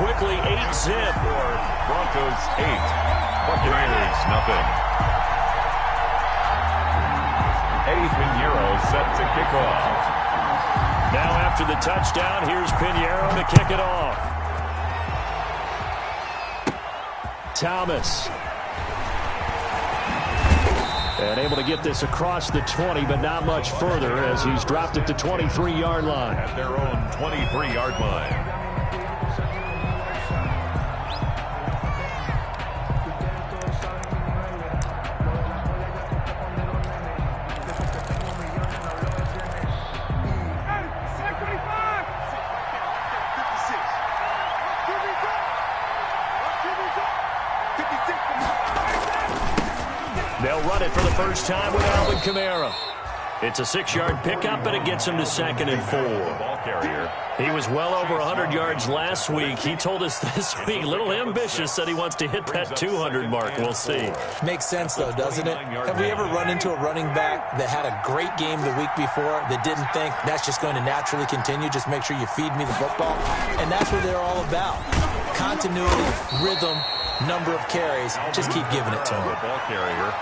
quickly 8-zip. Broncos 8. Buccaneers nothing. Eddie Pinheiro set to kick off. Now after the touchdown, here's Pinheiro to kick it off. Thomas. And able to get this across the 20, but not much further as he's dropped it to 23-yard line. At their own 23-yard line. They'll run it for the first time with Alvin Kamara. It's a 6-yard pickup, and it gets him to 2nd and 4. Ball carrier. He was well over 100 yards last week. He told us this week, a little ambitious, said he wants to hit that 200 mark. We'll see. Makes sense, though, doesn't it? Have we ever run into a running back that had a great game the week before that didn't think that's just going to naturally continue? Just make sure you feed me the football. And that's what they're all about. Continuity, rhythm, number of carries. Just keep giving it to him. Ball carrier.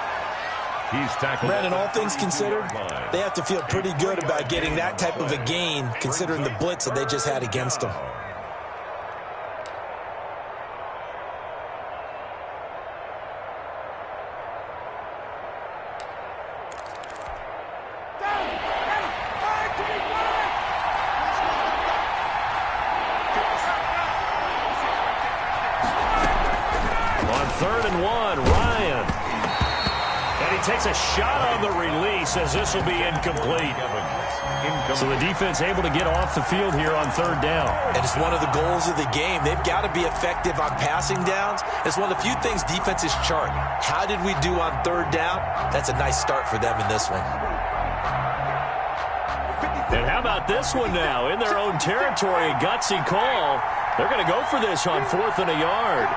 He's tackled. Brandon, all things considered, they have to feel pretty good about getting that type of a gain, considering the blitz that they just had against them. On 3rd and 1, Ryan. And he takes a shot on the release as this will be incomplete. So the defense able to get off the field here on 3rd down. And it's one of the goals of the game. They've got to be effective on passing downs. It's one of the few things defenses chart. How did we do on 3rd down? That's a nice start for them in this one. And how about this one now? In their own territory, a gutsy call. They're going to go for this on 4th and a yard.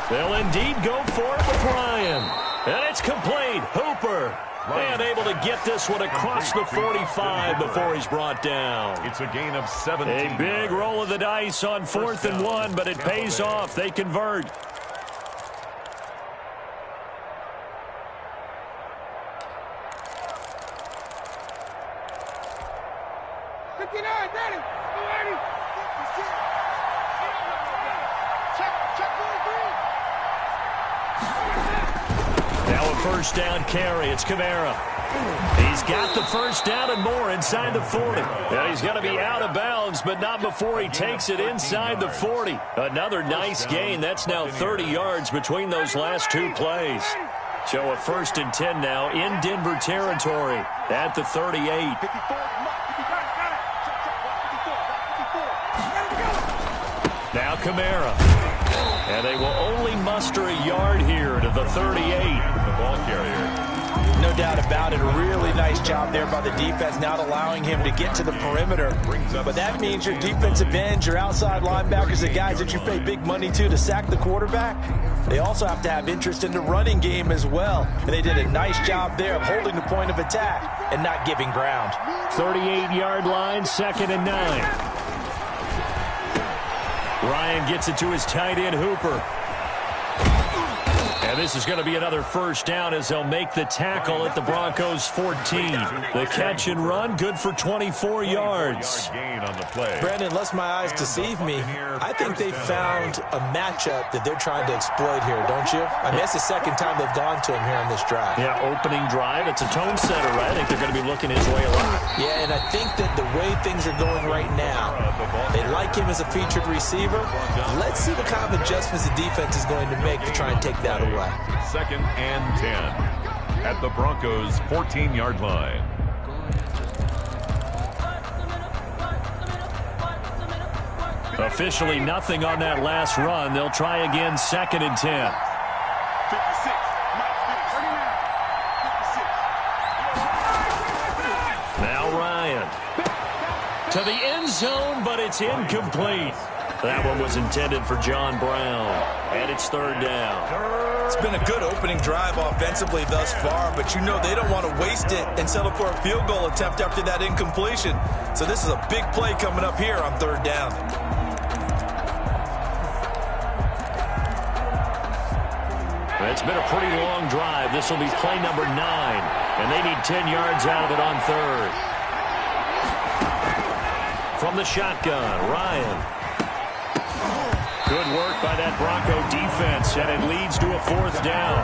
They'll indeed go for it with Ryan. And it's complete. Hooper. And able to get this one across the 45 before he's brought down. It's a gain of 17. A big roll of the dice on 4th and 1, but it pays off. They convert. Now a first down carry. It's Kamara. He's got the first down and more inside the 40. And he's going to be out of bounds, but not before he takes it inside the 40. Another nice gain. That's now 30 yards between those last two plays. So a 1st and 10 now in Denver territory at the 38. Now Kamara. And they will only muster a yard here to the 38. The ball carrier. No doubt about it. A really nice job there by the defense, not allowing him to get to the perimeter. But that means your defensive ends, your outside linebackers, the guys that you pay big money to sack the quarterback, they also have to have interest in the running game as well. And they did a nice job there of holding the point of attack and not giving ground. 38-yard line, 2nd and 9. Ryan gets it to his tight end, Hooper. And this is going to be another first down as they'll make the tackle at the Broncos' 14. The catch and run, good for 24 yards. Brandon, unless my eyes deceive me, I think they found a matchup that they're trying to exploit here, don't you? I mean, that's the second time they've gone to him here on this drive. Yeah, opening drive. It's a tone setter, right? I think they're going to be looking his way a lot. Yeah, and I think that the way things are going right now, they like him as a featured receiver. Let's see what kind of adjustments the defense is going to make to try and take that away. 2nd and 10 at the Broncos' 14-yard line. Officially nothing on that last run. They'll try again, 2nd and 10. Now Ryan to the end zone, but it's incomplete. That one was intended for John Brown, and it's third down. It's been a good opening drive offensively thus far, but you know they don't want to waste it and settle for a field goal attempt after that incompletion. So this is a big play coming up here on third down. It's been a pretty long drive. This will be play number 9, and they need 10 yards out of it on third. From the shotgun, Ryan. Good work by that Bronco defense, and it leads to a fourth down.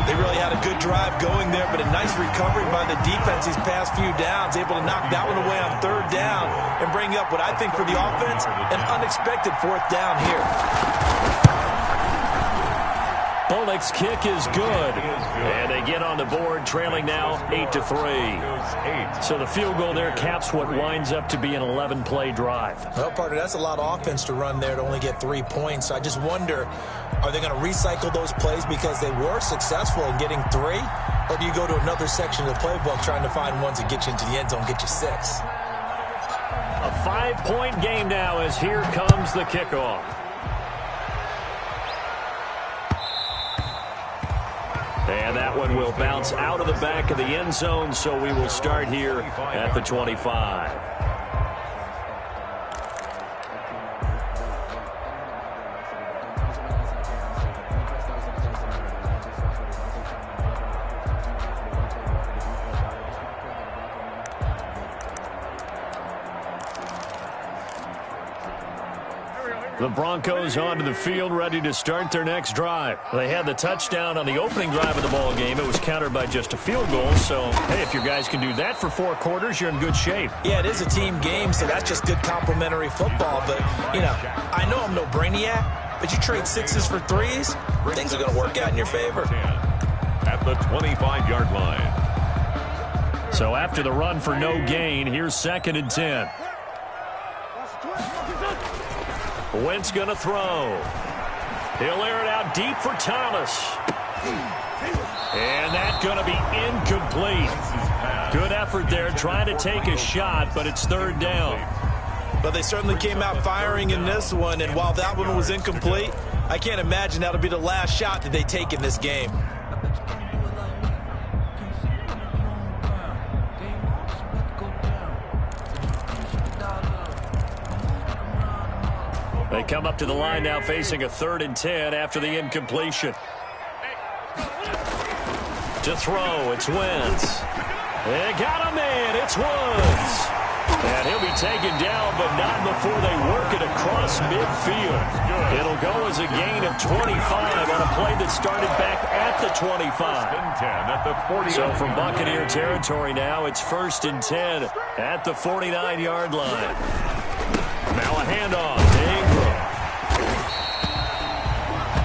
They really had a good drive going there, but a nice recovery by the defense these past few downs, able to knock that one away on third down and bring up what I think for the offense, an unexpected fourth down here. Bullock's kick is good, and they get on the board, trailing now 8-3. So the field goal there caps what winds up to be an 11-play drive. Well, partner, that's a lot of offense to run there to only get 3 points. So I just wonder, are they going to recycle those plays because they were successful in getting 3? Or do you go to another section of the playbook trying to find ones that get you into the end zone, get you 6? A 5-point game now as here comes the kickoff. And that one will bounce out of the back of the end zone, so we will start here at the 25. The Broncos onto the field, ready to start their next drive. They had the touchdown on the opening drive of the ball game. It was countered by just a field goal. So, hey, if your guys can do that for 4 quarters, you're in good shape. Yeah, it is a team game, so that's just good complimentary football. But, you know, I know I'm no brainiac, but you trade 6s for 3s, things are going to work out in your favor. At the 25-yard line. So after the run for no gain, here's 2nd and 10. Wentz going to throw. He'll air it out deep for Thomas. And that's going to be incomplete. Good effort there trying to take a shot, but it's third down. But they certainly came out firing in this one, and while that one was incomplete, I can't imagine that'll be the last shot that they take in this game. They come up to the line now facing a 3rd and 10 after the incompletion. To throw, it's Wentz. They got him in, it's Woods. And he'll be taken down, but not before they work it across midfield. It'll go as a gain of 25 on a play that started back at the 25. So from Buccaneer territory now, it's 1st and 10 at the 49-yard line. Now a handoff to Ingram.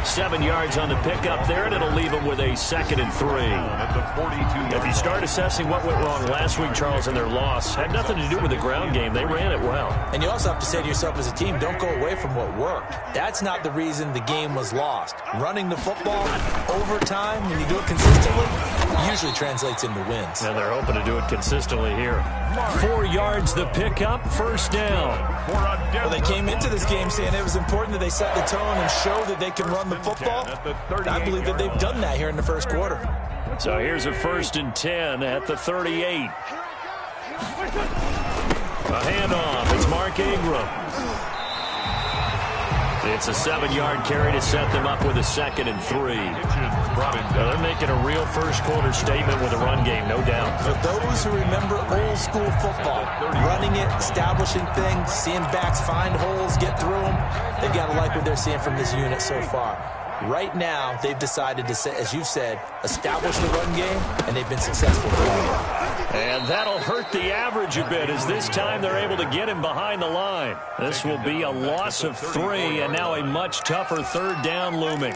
7 yards on the pickup there, and it'll leave them with a 2nd and 3. If you start assessing what went wrong last week, Charles, in their loss, had nothing to do with the ground game. They ran it well. And you also have to say to yourself as a team, don't go away from what worked. That's not the reason the game was lost. Running the football, overtime, when you do it consistently, usually translates into wins. And they're hoping to do it consistently here. 4 yards the pickup, 1st down. Well, they came into this game saying it was important that they set the tone and show that they can run the football. I believe that they've done that here in the first quarter. So here's a 1st and 10 at the 38. A handoff. It's Mark Ingram. It's a 7-yard carry to set them up with a 2nd and 3. Now they're making a real first quarter statement with a run game, no doubt. For those who remember old school football, running it, establishing things, seeing backs find holes, get through them, they've got to like what they're seeing from this unit so far. Right now, they've decided to, as you've said, establish the run game, and they've been successful doing it. And that'll hurt the average a bit as this time they're able to get him behind the line. This will be a loss of 3, and now a much tougher 3rd down looming.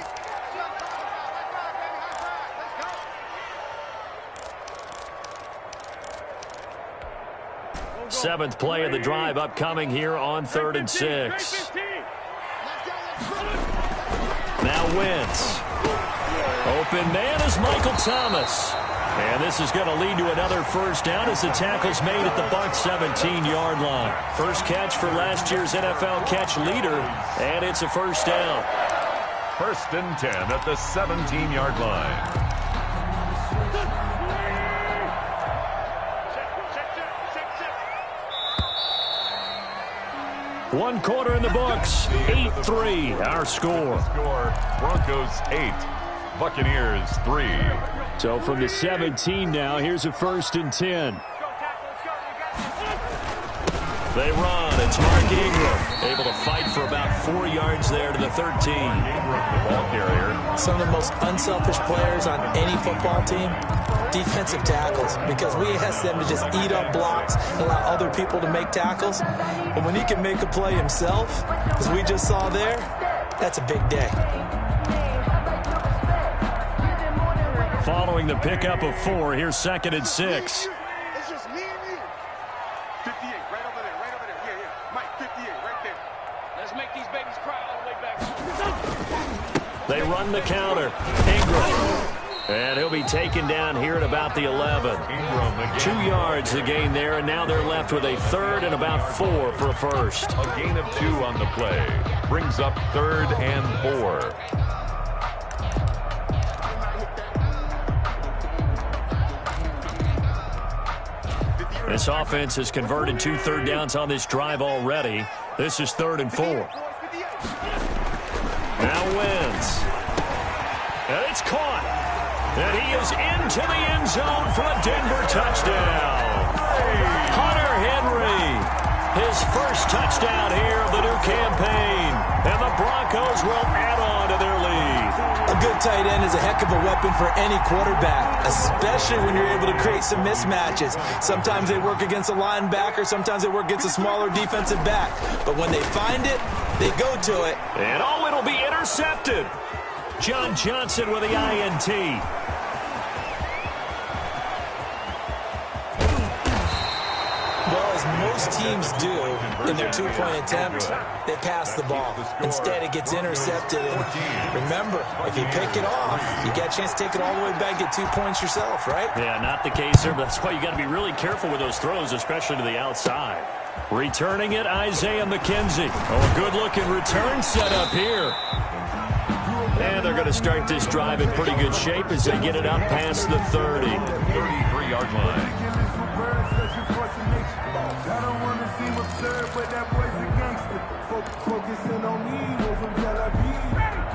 Seventh play of the drive upcoming here on 3rd and 6. Now Wentz. Open man is Michael Thomas. And this is going to lead to another first down as the tackle's made at the Bucs 17-yard line. First catch for last year's NFL catch leader, and it's a first down. First and 10 at the 17-yard line. One quarter in the books, 8-3, our score. Broncos 8, Buccaneers 3. So from the 17 now, here's a first and 10. They run. It's Mark Ingram, able to fight for about 4 yards there to the 13. The ball carrier. Some of the most unselfish players on any football team, defensive tackles, because we ask them to just eat up blocks and allow other people to make tackles. But when he can make a play himself, as we just saw there, that's a big day. Following the pickup of 4, here's second and 6. It's just me and you. 58, right over there. Yeah. Mike, 58, right there. Let's make these babies cry all the way back. They run the counter. Ingram. And he'll be taken down here at about the 11. Ingram, 2 yards the gain there, and now they're left with a third and about 4 for a first. a gain of 2 on the play. Brings up 3rd and 4. This offense has converted 2 third downs on this drive already. This is 3rd and 4. Now wins. And it's caught. And he is into the end zone for a Denver touchdown. Hunter Henry, his first touchdown here of the new campaign. And the Broncos will add on to their lead. A good tight end is a heck of a weapon for any quarterback, especially when you're able to create some mismatches. Sometimes they work against a linebacker, sometimes they work against a smaller defensive back. But when they find it, they go to it. And oh, it'll be intercepted. John Johnson with the INT. Well, as most teams do in their two-point attempt, they pass the ball. Instead, it gets intercepted. And remember, if you pick it off, you get a chance to take it all the way back, get 2 points yourself, right? Yeah, not the case here, but that's why you got to be really careful with those throws, especially to the outside. Returning it, Isaiah McKenzie. Oh, a good-looking return set up here. And they're going to start this drive in pretty good shape as they get it up past the 30. 33-yard line.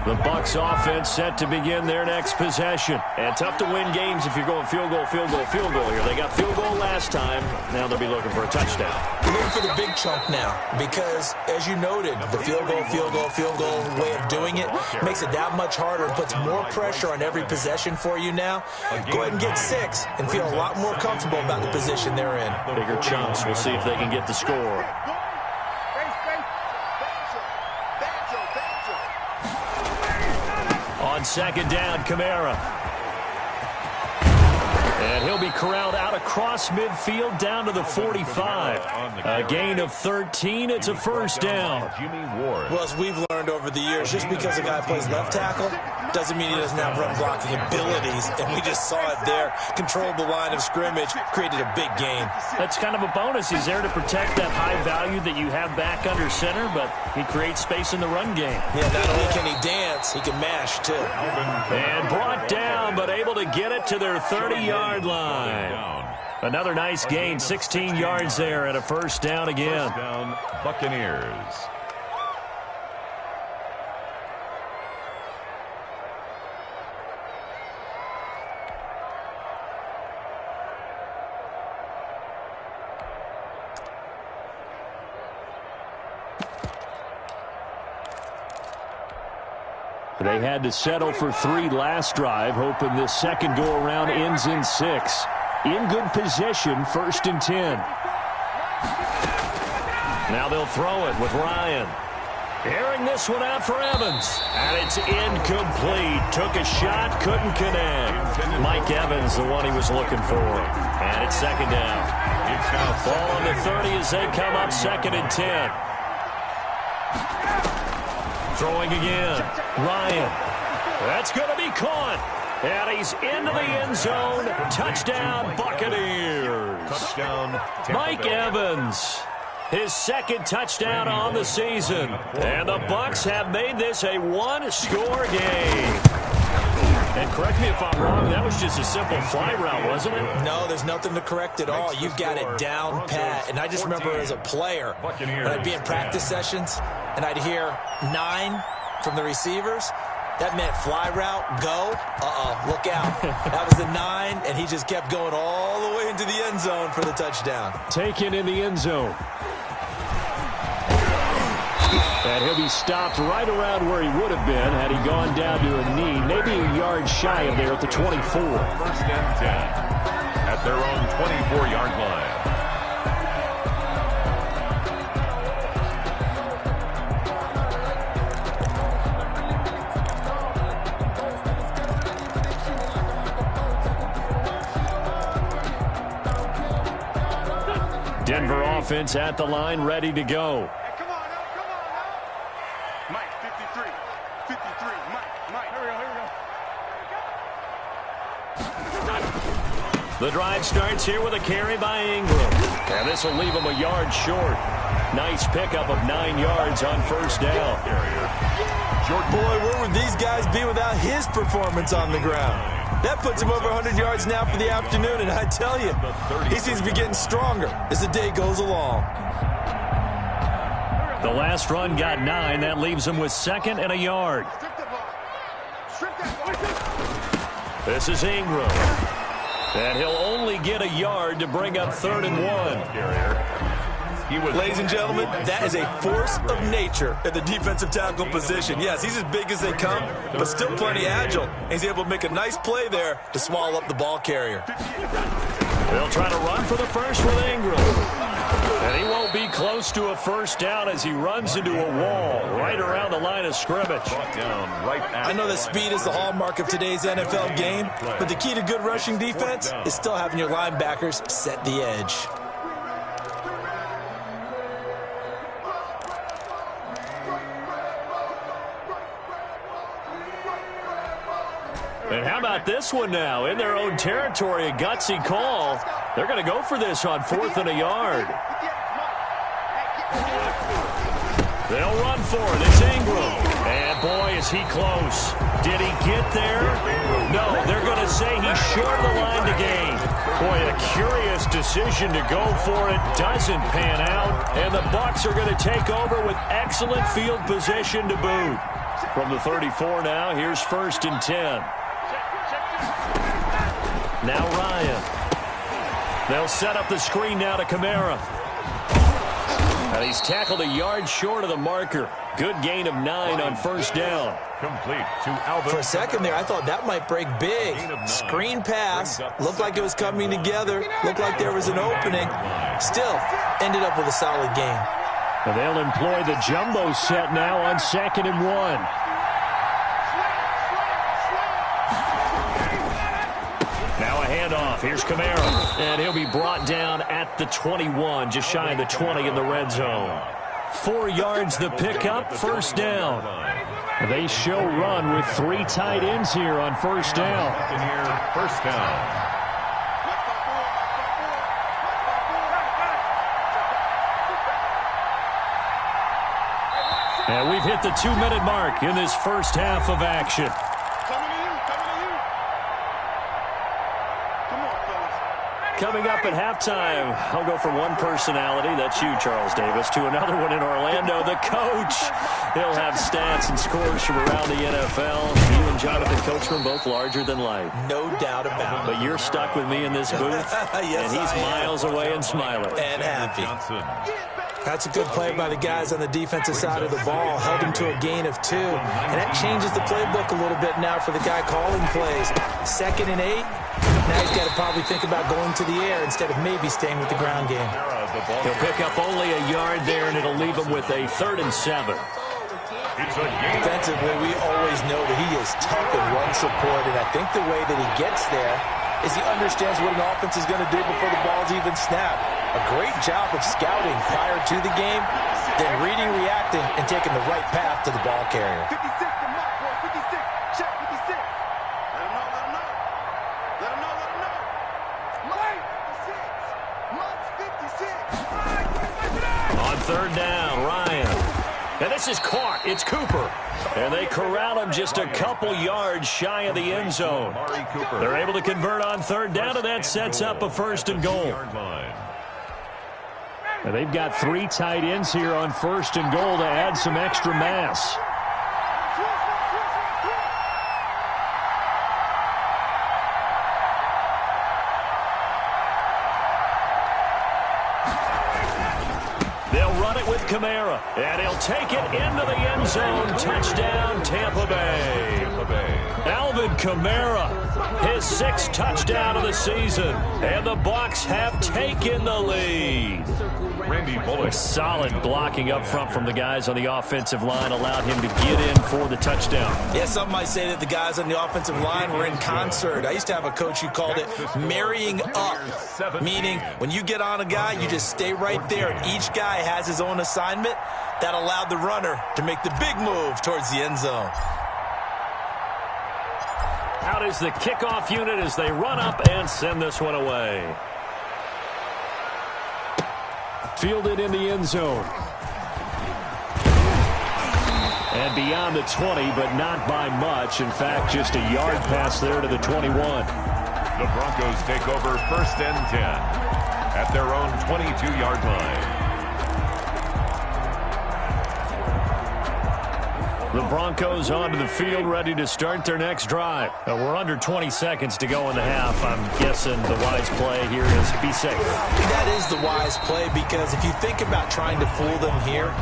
The Bucs offense set to begin their next possession. And tough to win games if you're going field goal here. They got field goal last time. Now they'll be looking for a touchdown. You're looking for the big chunk now because, as you noted, the field goal way of doing it makes it that much harder and puts more pressure on every possession for you now. Go ahead and get 6 and feel a lot more comfortable about the position they're in. Bigger chunks. We'll see if they can get the score. On second down, Kamara. And he'll be corralled out across midfield down to the 45. A gain of 13. It's a first down. Jimmy Ward. Well, as we've learned over the years, just because a guy plays left tackle doesn't mean he doesn't have run blocking abilities. And we just saw it there. Controlled the line of scrimmage, created a big gain. That's kind of a bonus. He's there to protect that high value that you have back under center, but he creates space in the run game. Yeah, not only can he dance, he can mash, too. And brought down, but able to get it to their 30-yard line. Another nice gain, 16 yards there, and a first down again. First down, Buccaneers. They had to settle for 3 last drive, hoping this second go-around ends in 6. In good possession, first and 10. Now they'll throw it with Ryan. Airing this one out for Evans. And it's incomplete. Took a shot, couldn't connect. Mike Evans, the one he was looking for. And it's second down. Ball on the 30 as they come up second and 10. Throwing again. Ryan. That's going to be caught. And he's into the end zone. Touchdown, Buccaneers. Touchdown, Tampa Mike Bay. Evans, his second touchdown on the season. And the Bucs have made this a one-score game. And correct me if I'm wrong, that was just a simple fly route, wasn't it? No, there's nothing to correct at all. You've got it down pat. And I just remember as a player, when I'd be in practice sessions, and I'd hear 9 from the receivers, that meant fly route, go, look out. That was the 9, and he just kept going all the way into the end zone for the touchdown. Taken in the end zone. And he'll be stopped right around where he would have been had he gone down to a knee, maybe a yard shy of there at the 24. First and 10 at their own 24-yard line. Denver offense at the line, ready to go. Hey, come on now. Mike, 53. 53, Mike. Here we go. The drive starts here with a carry by Ingram. And this will leave him a yard short. Nice pickup of 9 yards on first down. Boy, where would these guys be without his performance on the ground? That puts him over 100 yards now for the afternoon, and I tell you, he seems to be getting stronger as the day goes along. The last run got 9. That leaves him with 2nd and a yard. Strip the ball. Strip that ball. This is Ingram. And he'll only get a yard to bring up 3rd and 1. Ladies and gentlemen, that is a force of nature at the defensive tackle position. Yes, he's as big as they come, but still plenty agile. And he's able to make a nice play there to swallow up the ball carrier. They'll try to run for the first with Ingram. And he won't be close to a first down as he runs into a wall right around the line of scrimmage. I know that speed is the hallmark of today's NFL game, but the key to good rushing defense is still having your linebackers set the edge. And how about this one now? In their own territory, a gutsy call. They're going to go for this on 4th and a yard. They'll run for it. It's Ingram. And boy, is he close. Did he get there? No, they're going to say he's short of the line to gain. Boy, a curious decision to go for it. Doesn't pan out. And the Bucs are going to take over with excellent field position to boot. From the 34 now, here's 1st and 10. Now Ryan. They'll set up the screen now to Kamara. And he's tackled a yard short of the marker. Good gain of 9 on first down. Complete to Alvin. For a second there, I thought that might break big. Screen pass. Looked like it was coming together. Looked like there was an opening. Still, ended up with a solid game. And they'll employ the jumbo set now on 2nd and 1. Handoff. Here's Kamara. And he'll be brought down at the 21, just shy of the 20 in the red zone. 4 yards the pickup, first down. They show run with 3 tight ends here on first down. First down. And we've hit the 2-minute mark in this first half of action. Coming up at halftime, I'll go from one personality, that's you, Charles Davis, to another one in Orlando, the coach. He'll have stats and scores from around the NFL. You and Jonathan Coachman both larger than life. No doubt about it. But you're stuck with me in this booth, yes, and he's miles away and smiling. And happy. That's a good play by the guys on the defensive side of the ball. Held him to a gain of 2. And that changes the playbook a little bit now for the guy calling plays. 2nd and 8. Now he's got to probably think about going to the air instead of maybe staying with the ground game. He'll pick up only a yard there, and it'll leave him with a 3rd and 7. Defensively, we always know that he is tough in run support, and I think the way that he gets there is he understands what an offense is going to do before the ball's even snapped. A great job of scouting prior to the game, then reading, reacting, and taking the right path to the ball carrier. 56, the mark, boy, 56. Check 56. Let him know, let him know. third down. Ryan. And this is caught. It's Cooper. And they corral him just a couple yards shy of the end zone. They're able to convert on third down, and that sets up a 1st and goal. And they've got 3 tight ends here on 1st and goal to add some extra mass. Kamara, and he'll take it into the end zone. Touchdown, Tampa Bay. Alvin Kamara, his 6th touchdown of the season, and the Bucs have taken the lead. Randy Bullock. Solid blocking up front from the guys on the offensive line allowed him to get in for the touchdown. Yeah, some might say that the guys on the offensive line were in concert. I used to have a coach who called it marrying up, meaning when you get on a guy, you just stay right there, and each guy has his own assignment. That allowed the runner to make the big move towards the end zone. Out is the kickoff unit as they run up and send this one away. Fielded in the end zone. And beyond the 20, but not by much. In fact, just a yard pass there to the 21. The Broncos take over 1st and 10 at their own 22-yard line. The Broncos onto the field, ready to start their next drive. We're under 20 seconds to go in the half. I'm guessing the wise play here is be safe. That is the wise play, because if you think about trying to fool them here,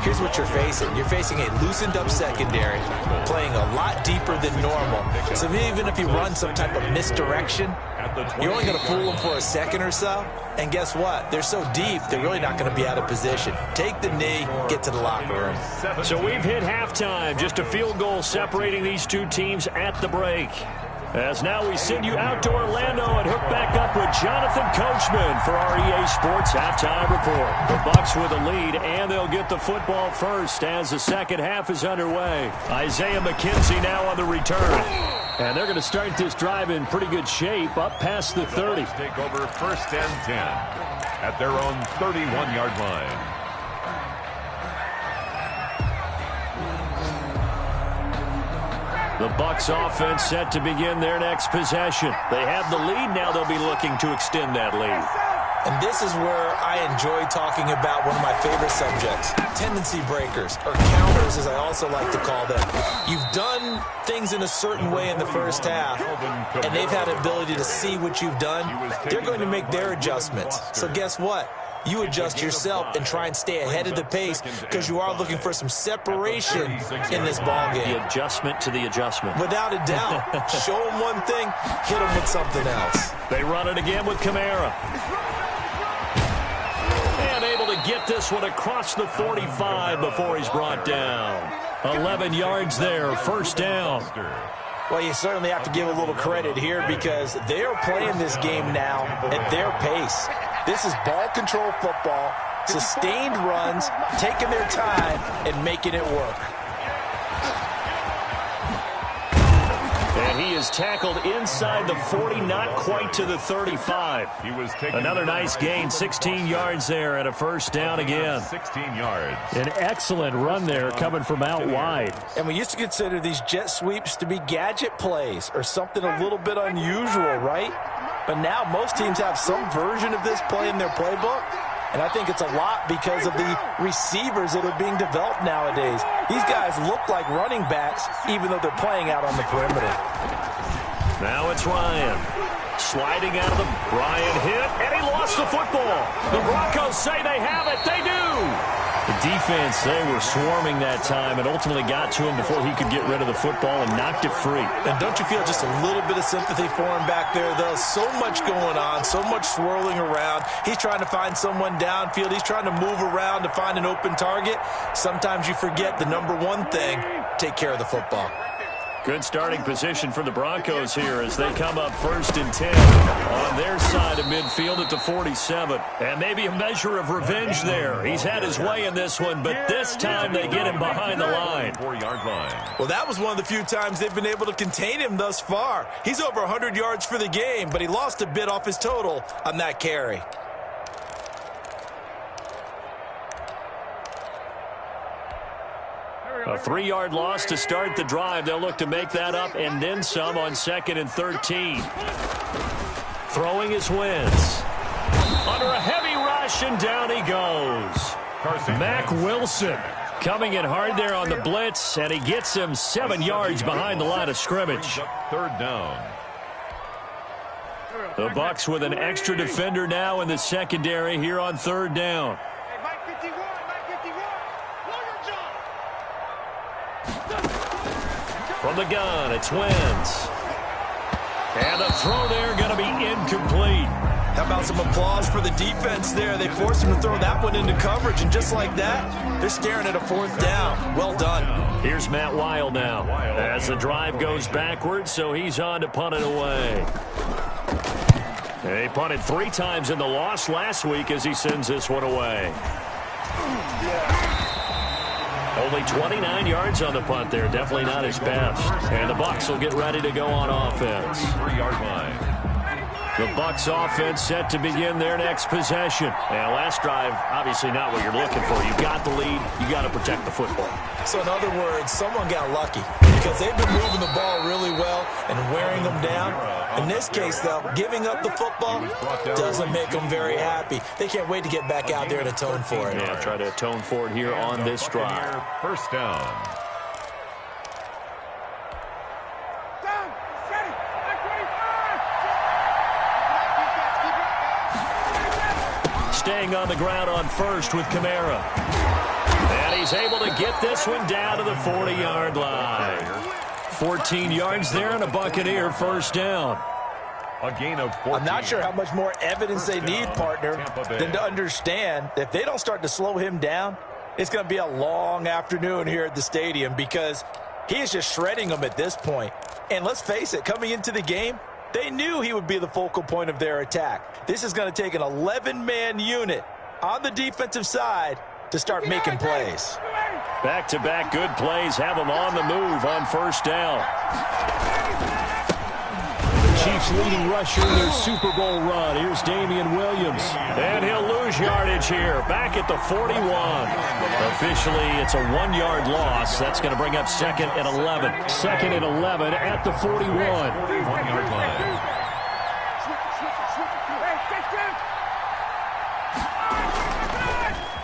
here's what you're facing. You're facing a loosened-up secondary, playing a lot deeper than normal. So even if you run some type of misdirection, you're only going to fool them for a second or so. And guess what? They're so deep, they're really not going to be out of position. Take the knee, get to the locker room. So we've hit halftime. Just a field goal separating these two teams at the break. As now we send you out to Orlando and hook back up with Jonathan Coachman for our EA Sports Halftime Report. The Bucs with a lead, and they'll get the football first as the second half is underway. Isaiah McKenzie now on the return. And they're going to start this drive in pretty good shape, up past the 30. Take over 1st and 10 at their own 31-yard line. The Bucs offense set to begin their next possession. They have the lead. Now they'll be looking to extend that lead. And this is where I enjoy talking about one of my favorite subjects, tendency breakers, or counters as I also like to call them. You've done things in a certain way in the first half, and they've had the ability to see what you've done. They're going to make their adjustments. So guess what? You adjust yourself and try and stay ahead of the pace, because you are looking for some separation in this ball game. The adjustment to the adjustment. Without a doubt. Show them one thing, hit them with something else. They run it again with Kamara. And able to get this one across the 45 before he's brought down. 11 yards there, 1st down. Well, you certainly have to give a little credit here, because they are playing this game now at their pace. This is ball control football, sustained runs, taking their time, and making it work. And he is tackled inside the 40, not quite to the 35. Another nice gain, 16 yards there, and a 1st down again. 16 yards. An excellent run there coming from out wide. And we used to consider these jet sweeps to be gadget plays, or something a little bit unusual, right? But now most teams have some version of this play in their playbook. And I think it's a lot because of the receivers that are being developed nowadays. These guys look like running backs, even though they're playing out on the perimeter. Now it's Ryan. Sliding out of the Ryan hit, and he lost the football. The Broncos say they have it. They do. The defense, they were swarming that time and ultimately got to him before he could get rid of the football and knocked it free. And don't you feel just a little bit of sympathy for him back there, though? So much going on, so much swirling around. He's trying to find someone downfield. He's trying to move around to find an open target. Sometimes you forget the number one thing, take care of the football. Good starting position for the Broncos here as they come up 1st and 10 on their side of midfield at the 47. And maybe a measure of revenge there. He's had his way in this one, but this time they get him behind the line. 4-yard line. Well, that was one of the few times they've been able to contain him thus far. He's over 100 yards for the game, but he lost a bit off his total on that carry. A 3-yard loss to start the drive. They'll look to make that up and then some on 2nd and 13. Throwing his Wentz. Under a heavy rush, and down he goes. Mack Wilson coming in hard there on the blitz, and he gets him 7 yards behind the line of scrimmage. 3rd down. The Bucs with an extra defender now in the secondary here on 3rd down. Hey, Mike 51, Mike 51. Blow your job. From the gun, it's Wentz. And the throw there going to be incomplete. How about some applause for the defense there? They forced him to throw that one into coverage, and just like that, they're staring at a 4th down. Well done. Here's Matt Weil now as the drive goes backwards, so he's on to punt it away. He punted 3 times in the loss last week as he sends this one away. Only 29 yards on the punt there. Definitely not his best. And the Bucs will get ready to go on offense. 3-yard line. The Bucs offense set to begin their next possession. And last drive, obviously not what you're looking for. You've got the lead. You got to protect the football. So in other words, someone got lucky because they've been moving the ball really well and wearing them down. In this case, though, giving up the football doesn't make them very happy. They can't wait to get back out there and atone for it. Yeah, try to atone for it here on this drive. 1st down. Down. Ready. Mike 25. Staying on the ground on 1st with Kamara. And he's able to get this one down to the 40-yard line. 14 yards there and a Buccaneer 1st down. A gain of 14. I'm not sure how much more evidence they need, partner, than to understand that if they don't start to slow him down, it's going to be a long afternoon here at the stadium because he is just shredding them at this point. And let's face it, coming into the game, they knew he would be the focal point of their attack. This is going to take an 11-man unit on the defensive side to start making plays. Back-to-back good plays have him on the move on 1st down. The Chiefs leading rusher in their Super Bowl run. Here's Damian Williams. And he'll lose yardage here. Back at the 41. Officially, it's a 1-yard loss. That's going to bring up 2nd and 11. 2nd and 11 at the 41. 1-yard line.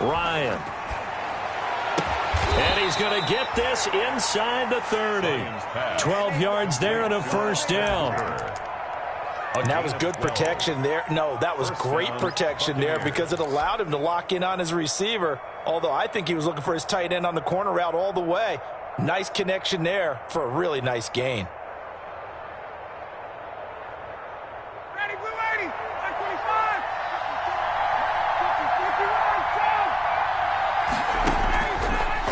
Ryan. And he's going to get this inside the 30. 12 yards there and a 1st down. And that was good protection there. No, that was great protection there because it allowed him to lock in on his receiver, although I think he was looking for his tight end on the corner route all the way. Nice connection there for a really nice gain. Ready, blue 80. Mike 25.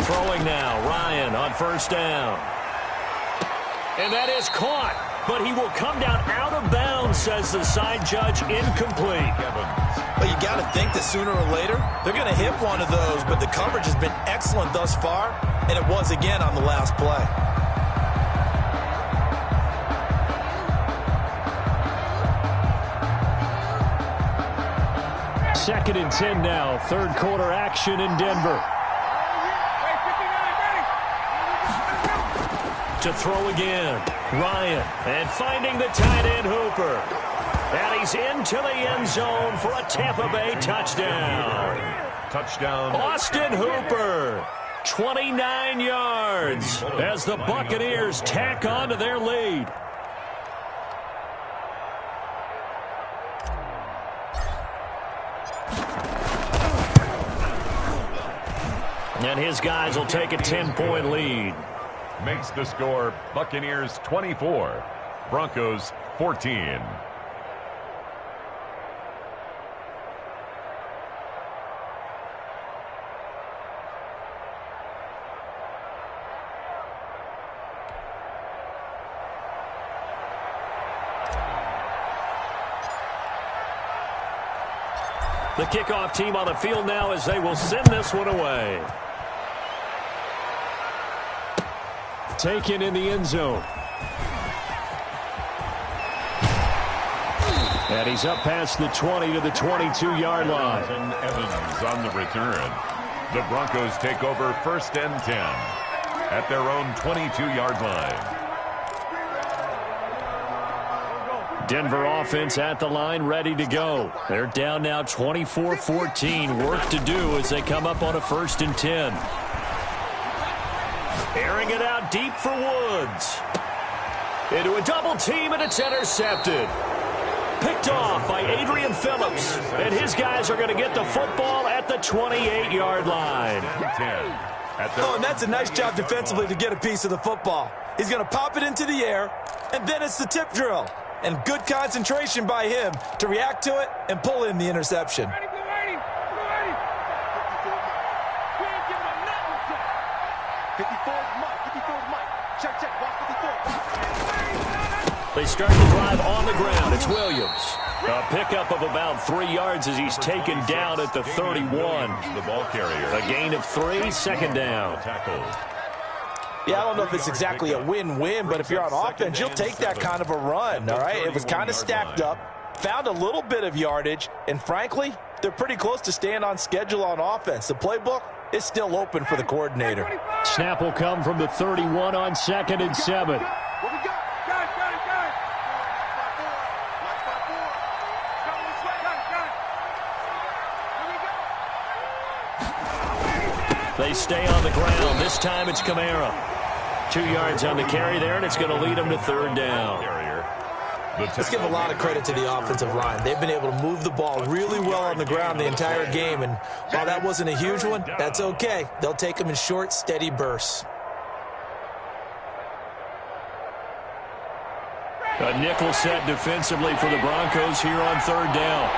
Throwing now, Ryan on 1st down. And that is caught, but he will come down out of bounds, says the side judge, incomplete. Well, you got to think that sooner or later, they're going to hit one of those, but the coverage has been excellent thus far, and it was again on the last play. Second and 10 now, 3rd quarter action in Denver. To throw again, Ryan, and finding the tight end Hooper. And he's into the end zone for a Tampa Bay touchdown. Touchdown. Austin Hooper, 29 yards as the Buccaneers tack on to their lead. And his guys will take a 10-point lead. Makes the score Buccaneers 24, Broncos 14. The kickoff team on the field now as they will send this one away. Taken in the end zone. And he's up past the 20 to the 22-yard line. Evans on the return. The Broncos take over 1st and 10. at their own 22-yard line. Denver offense at the line, ready to go. They're down now 24-14. Work to do as they come up on a 1st and 10. Airing it out deep for Woods. Into a double team, and it's intercepted. Picked off by Adrian Phillips. And his guys are going to get the football at the 28-yard line. Oh, and that's a nice job defensively to get a piece of the football. He's going to pop it into the air, and then it's the tip drill. And good concentration by him to react to it and pull in the interception. They start the drive on the ground. It's Williams. A pickup of about 3 yards as he's taken down at the 31. The ball carrier. A gain of 3, 2nd down. Yeah, I don't know if it's exactly a win-win, but if you're on offense, you'll take that kind of a run, all right? It was kind of stacked up, found a little bit of yardage, and frankly, they're pretty close to staying on schedule on offense. The playbook is still open for the coordinator. Snap will come from the 31 on 2nd and 7. They stay on the ground. This time it's Kamara. 2 yards on the carry there, and it's going to lead them to 3rd down. Let's give a lot of credit to the offensive line. They've been able to move the ball really well on the ground the entire game, and while that wasn't a huge one, that's okay. They'll take them in short, steady bursts. A nickel set defensively for the Broncos here on 3rd down.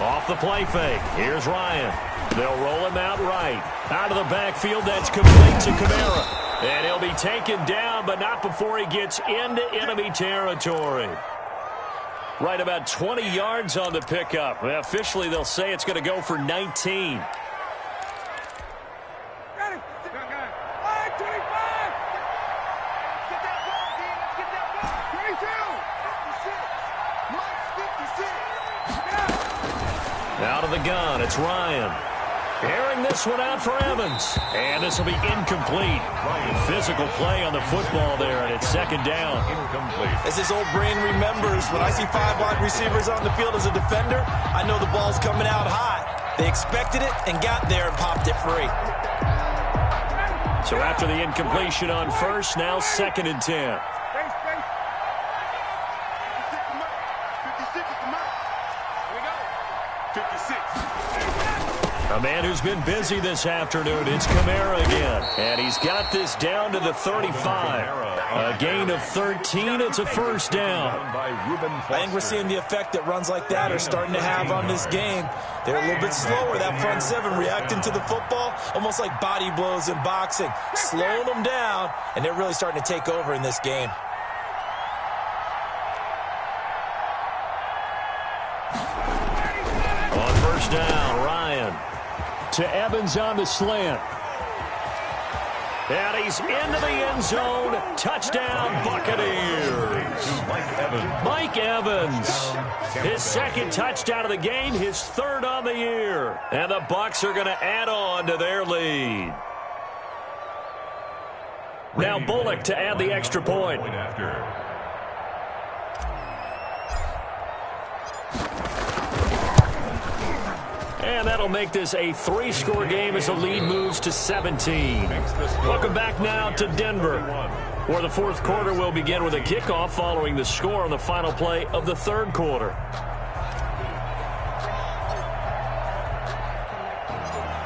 Off the play fake. Here's Ryan. They'll roll him out right. Out of the backfield, that's complete to Kamara. And he'll be taken down, but not before he gets into enemy territory. Right about 20 yards on the pickup. Officially, they'll say it's going to go for 19. Out of the gun, it's Ryan. Airing this one out for Evans. And this will be incomplete. Physical play on the football there, and it's 2nd down. Incomplete. As his old brain remembers, when I see 5 wide receivers on the field as a defender, I know the ball's coming out hot. They expected it and got there and popped it free. So after the incompletion on 1st, now 2nd and 10. A man who's been busy this afternoon, it's Kamara again. And he's got this down to the 35. A gain of 13, it's a 1st down. I think we're seeing the effect that runs like that are starting to have on this game. They're a little bit slower, that front 7, reacting to the football, almost like body blows in boxing, slowing them down, and they're really starting to take over in this game. On 1st down, Ryan. To Evans on the slant. And he's into the end zone. Touchdown, Buccaneers. Mike Evans. His 2nd touchdown of the game, his 3rd on the year. And the Bucs are going to add on to their lead. Now Bullock to add the extra point. And that'll make this a 3-score game as the lead moves to 17. Welcome back now to Denver, where the 4th quarter will begin with a kickoff following the score on the final play of the 3rd quarter.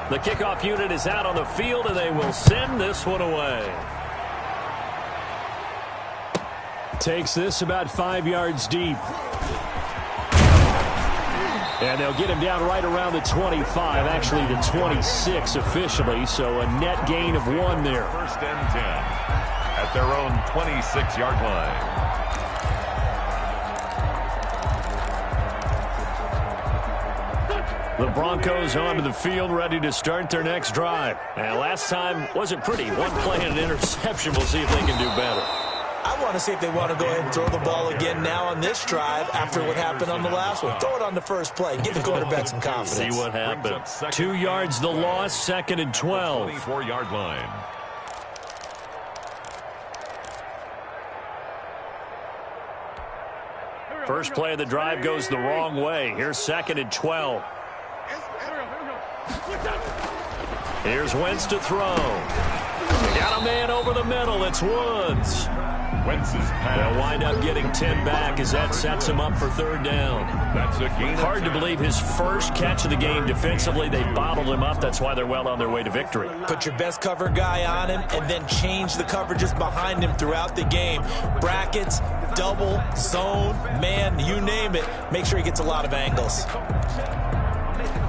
The kickoff unit is out on the field, and they will send this one away. Takes this about 5 yards deep. And they'll get him down right around the 25, actually the 26 officially, so a net gain of 1 there. 1st and 10 at their own 26-yard line. The Broncos onto the field, ready to start their next drive. And last time wasn't pretty. 1 play and an interception. We'll see if they can do better. I want to see if they want to go ahead and throw the ball again now on this drive after what happened on the last one. Throw it on the first play. Give the quarterback some confidence. See what happens. 2 yards the loss, 2nd and 12. 24-yard line. First play of the drive goes the wrong way. Here's 2nd and 12. Here's Wentz to throw. Got a man over the middle. It's Woods. Wentz's pass. They'll wind up getting 10 back as that sets him up for 3rd down. That's a gain. Hard to believe his first catch of the game defensively. They bottled him up. That's why they're well on their way to victory. Put your best cover guy on him and then change the coverages behind him throughout the game. Brackets, double, zone, man, you name it. Make sure he gets a lot of angles.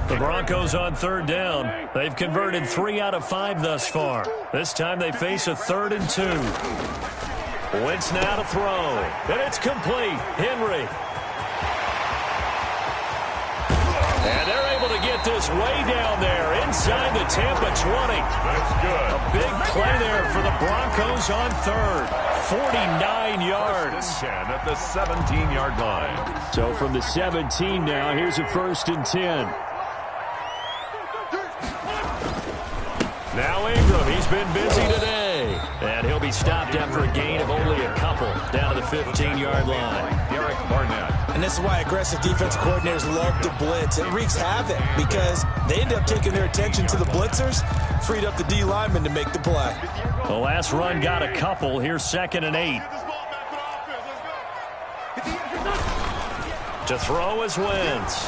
The Broncos on 3rd down. They've converted 3 out of 5 thus far. This time they face a 3rd and 2. Wentz now to throw. And it's complete. Henry. And they're able to get this way down there inside the Tampa 20. That's good. A big play there for the Broncos on 3rd. 49 yards. 10 at the 17-yard line. So from the 17 now, here's a 1st and 10. Now Ingram, he's been busy today. And he'll be stopped after a gain of only a couple down to the 15-yard line. Derek Barnett. And this is why aggressive defensive coordinators love to blitz. It wreaks havoc because they end up taking their attention to the blitzers, freed up the D lineman to make the play. The last run got a couple. Here's 2nd and 8. To throw is Wentz.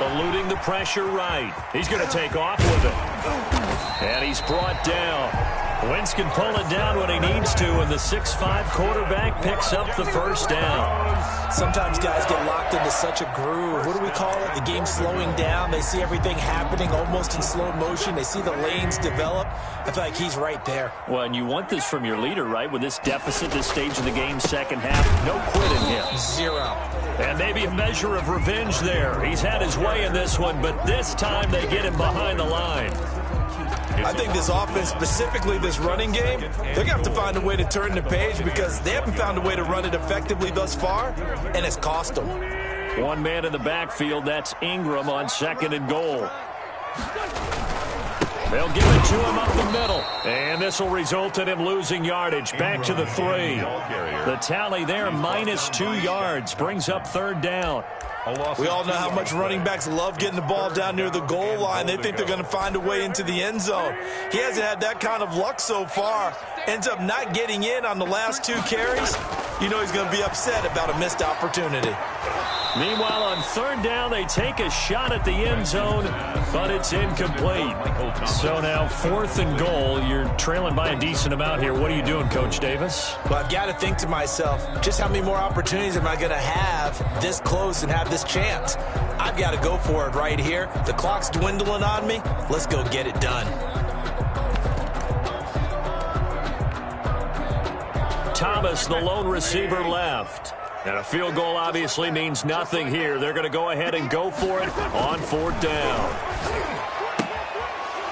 Eluding the pressure right. He's going to take off with it. And he's brought down. Wentz can pull it down when he needs to, and the 6'5" quarterback picks up the 1st down. Sometimes guys get locked into such a groove. What do we call it? The game slowing down. They see everything happening almost in slow motion. They see the lanes develop. I feel like he's right there. Well, and you want this from your leader, right? With this deficit, this stage of the game, 2nd half, no quitting him. 0. And maybe a measure of revenge there. He's had his way in this one, but this time they get him behind the line. I think this offense, specifically this running game, they're going to have to find a way to turn the page because they haven't found a way to run it effectively thus far, and it's cost them. One man in the backfield, that's Ingram on 2nd and goal. They'll give it to him up the middle. And this will result in him losing yardage. Back to the 3. The tally there, -2 yards, brings up 3rd down. We all know how much running backs love getting the ball down near the goal line. They think they're going to find a way into the end zone. He hasn't had that kind of luck so far. Ends up not getting in on the last 2 carries. You know he's going to be upset about a missed opportunity. Meanwhile, on 3rd down, they take a shot at the end zone, but it's incomplete. So now 4th and goal. You're trailing by a decent amount here. What are you doing, Coach Davis? Well, I've got to think to myself, just how many more opportunities am I going to have this close and have this chance? I've got to go for it right here. The clock's dwindling on me. Let's go get it done. Thomas, the lone receiver, left. And a field goal obviously means nothing here. They're going to go ahead and go for it on 4th down.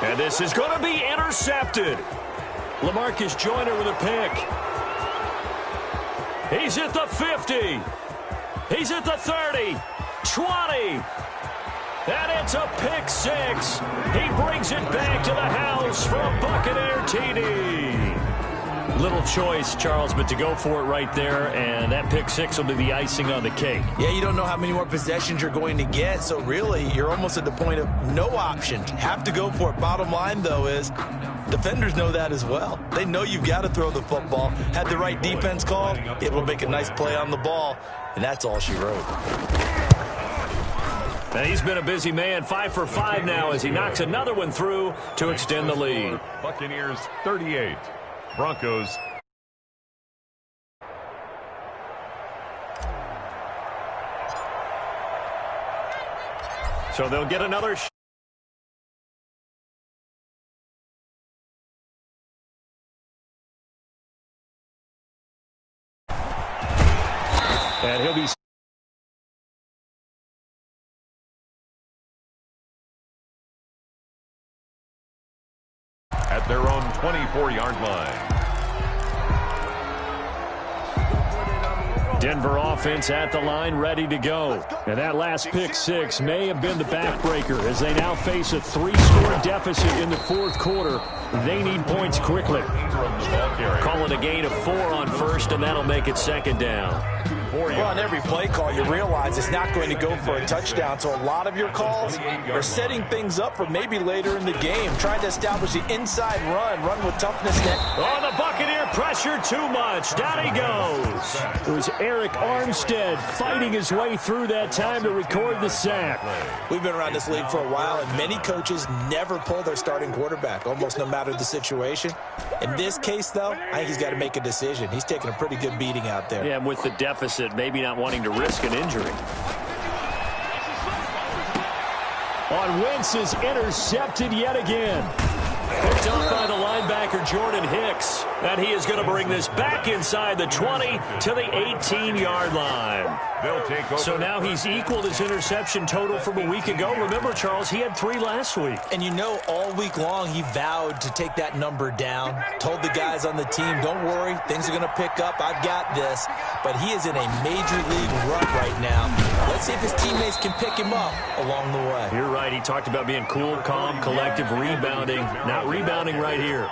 And this is going to be intercepted. LaMarcus Joyner with a pick. He's at the 50. He's at the 30. 20. And it's a pick 6. He brings it back to the house for a Buccaneer TD. Little choice, Charles, but to go for it right there, and that pick 6 will be the icing on the cake. Yeah, you don't know how many more possessions you're going to get, so really you're almost at the point of no option. Have to go for it. Bottom line, though, is defenders know that as well. They know you've got to throw the football. Had the right defense call, able to make a nice play on the ball, and that's all she wrote. And he's been a busy man, 5 for 5 now as he knocks another one through to extend the lead. Buccaneers 38. Broncos. So they'll get another shot. And he'll be at their own 24-yard line. Denver offense at the line, ready to go. And that last pick six may have been the backbreaker as they now face a 3-score deficit in the fourth quarter. They need points quickly. Call it a gain of 4 on first, and that'll make it second down. Well, on every play call, you realize it's not going to go for a touchdown. So a lot of your calls are setting things up for maybe later in the game, trying to establish the inside run with toughness. Oh, the Buccaneer pressure too much. Down he goes. It was Eric Armstead fighting his way through that time to record the sack. We've been around this league for a while, and many coaches never pull their starting quarterback, almost no matter the situation. In this case, though, I think he's got to make a decision. He's taking a pretty good beating out there. Yeah, with the deficit, maybe not wanting to risk an injury. On Wentz is intercepted yet again. Picked up by the linebacker Jordan Hicks. And he is going to bring this back inside the 20 to the 18-yard line. They'll take over. So now he's equaled his interception total from a week ago. Remember, Charles, he had 3 last week. And you know, all week long he vowed to take that number down. Told the guys on the team, don't worry, things are going to pick up. I've got this. But he is in a major league rut right now. Let's see if his teammates can pick him up along the way. You're right. He talked about being cool, calm, collective, rebounding. Not rebounding right here.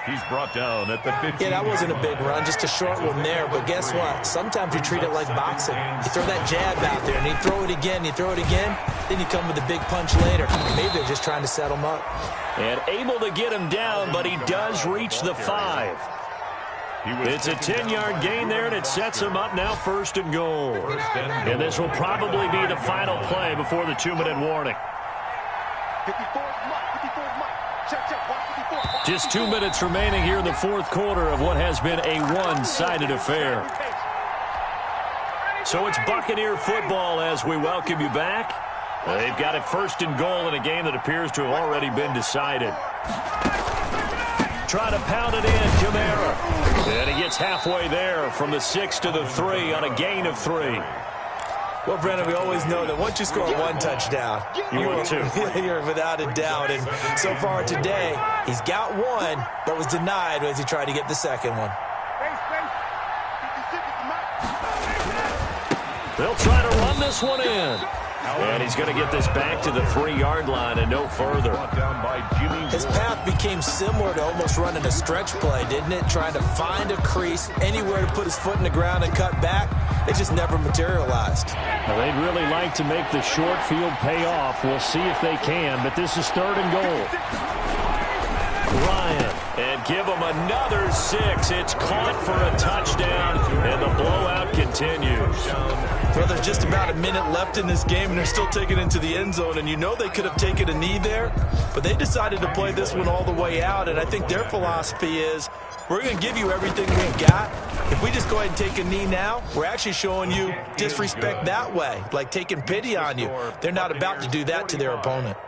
He's brought down at the 15. Yeah, that wasn't a big run, just a short one there. But guess what? Sometimes you treat it like boxing. You throw that jab out there, and you throw it again, you throw it again, then you come with a big punch later. Maybe they're just trying to set him up. And able to get him down, but he does reach the 5. It's a 10-yard gain there, and it sets him up now first and goal. And this will probably be the final play before the 2-minute warning. 54 Mike, 54 Mike. Check, watch 54. Just 2 minutes remaining here in the fourth quarter of what has been a one-sided affair. So it's Buccaneer football as we welcome you back. They've got it first and goal in a game that appears to have already been decided. Try to pound it in, Kamara. And he gets halfway there from the 6 to the 3 on a gain of 3. Well, Brennan, we always know that once you score one touchdown, you're without a doubt. And so far today, he's got one, but was denied as he tried to get the second one. They'll try to run this one in. And he's going to get this back to the 3-yard line and no further. His path became similar to almost running a stretch play, didn't it? Trying to find a crease, anywhere to put his foot in the ground and cut back. It just never materialized. Well, they'd really like to make the short field pay off. We'll see if they can, but this is 3rd and goal. Ryan, and give him another 6. It's caught for a touchdown, and the blowout continues. Well, there's just about a minute left in this game, and they're still taking it into the end zone. And you know they could have taken a knee there, but they decided to play this one all the way out. And I think their philosophy is, we're going to give you everything we've got. If we just go ahead and take a knee now, we're actually showing you disrespect that way, like taking pity on you. They're not about to do that to their opponent.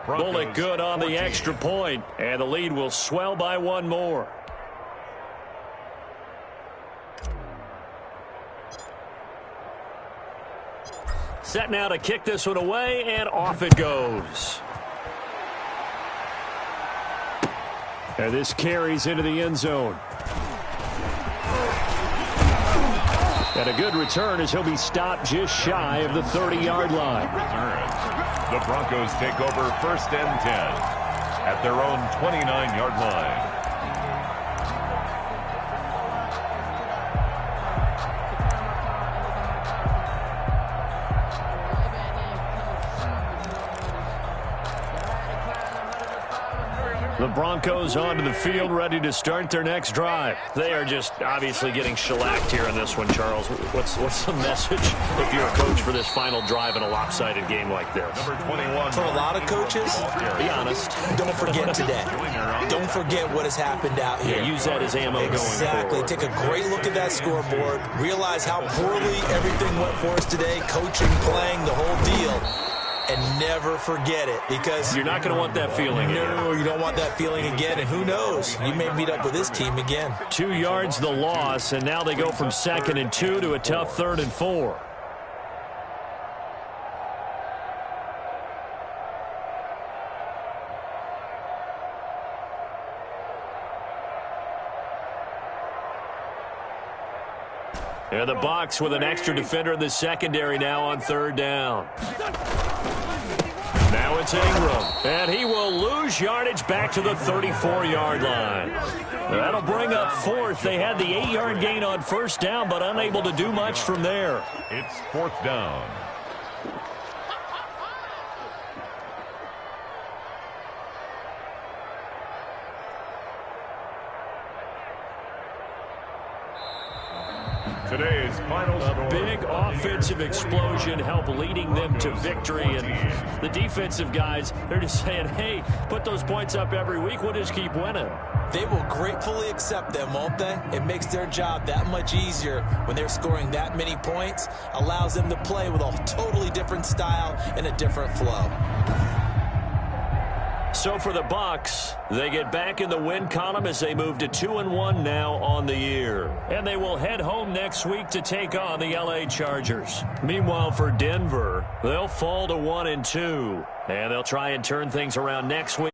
Bullock good on the extra point, and the lead will swell by 1 more. Set now to kick this one away, and off it goes. And this carries into the end zone. And a good return as he'll be stopped just shy of the 30-yard line. The Broncos take over 1st and 10 at their own 29-yard line. The Broncos onto the field, ready to start their next drive. They are just obviously getting shellacked here in this one, Charles. What's the message if you're a coach for this final drive in a lopsided game like this? Number 21. For a lot of coaches, be honest. Don't forget today. Don't forget what has happened out here. Yeah, use that as ammo going forward. Exactly. Take a great look at that scoreboard. Realize how poorly everything went for us today. Coaching, playing, the whole deal. And never forget it, because you're not going to want that feeling again. No, you don't want that feeling again. And who knows? You may meet up with this team again. 2 yards the loss, and now they go from 2nd and 2 to a tough 3rd and 4. And the Bucs with an extra defender in the secondary now on third down. Now it's Ingram, and he will lose yardage back to the 34-yard line. That'll bring up fourth. They had the 8-yard gain on first down, but unable to do much from there. It's fourth down. Today's final score. Big offensive explosion helped leading them to victory. And the defensive guys, they're just saying, hey, put those points up every week. We'll just keep winning. They will gratefully accept them, won't they? It makes their job that much easier when they're scoring that many points. Allows them to play with a totally different style and a different flow. So for the Bucs, they get back in the win column as they move to 2-1 now on the year. And they will head home next week to take on the LA Chargers. Meanwhile, for Denver, they'll fall to 1-2. And they'll try and turn things around next week.